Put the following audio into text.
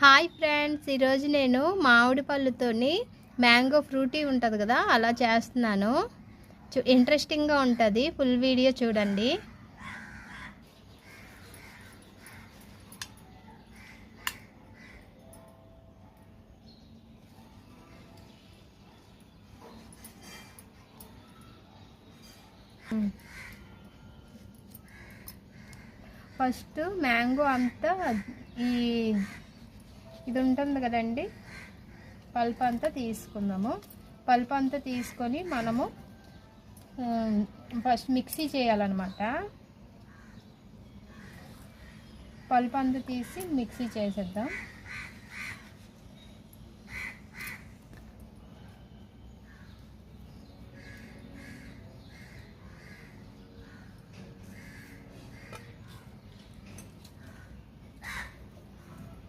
Hi friends, ఈరోజు నేను మామిడి పళ్ళుతోని మ్యాంగో ఫ్రూటీ ఉంటుంది కదా, అలా చేస్తున్నాను. ఇంట్రెస్టింగ్గా ఉంటుంది. ఫుల్ వీడియో చూడండి. ఫస్ట్ మ్యాంగో అంతా ఇది ఉంటుంది కదండి, పల్ప్ అంతా తీసుకుందాము. పల్ప్ అంతా తీసుకొని మనము ఫస్ట్ మిక్సీ చేయాలన్నమాట. పల్ప్ అంతా తీసి మిక్సీ చేసేద్దాం.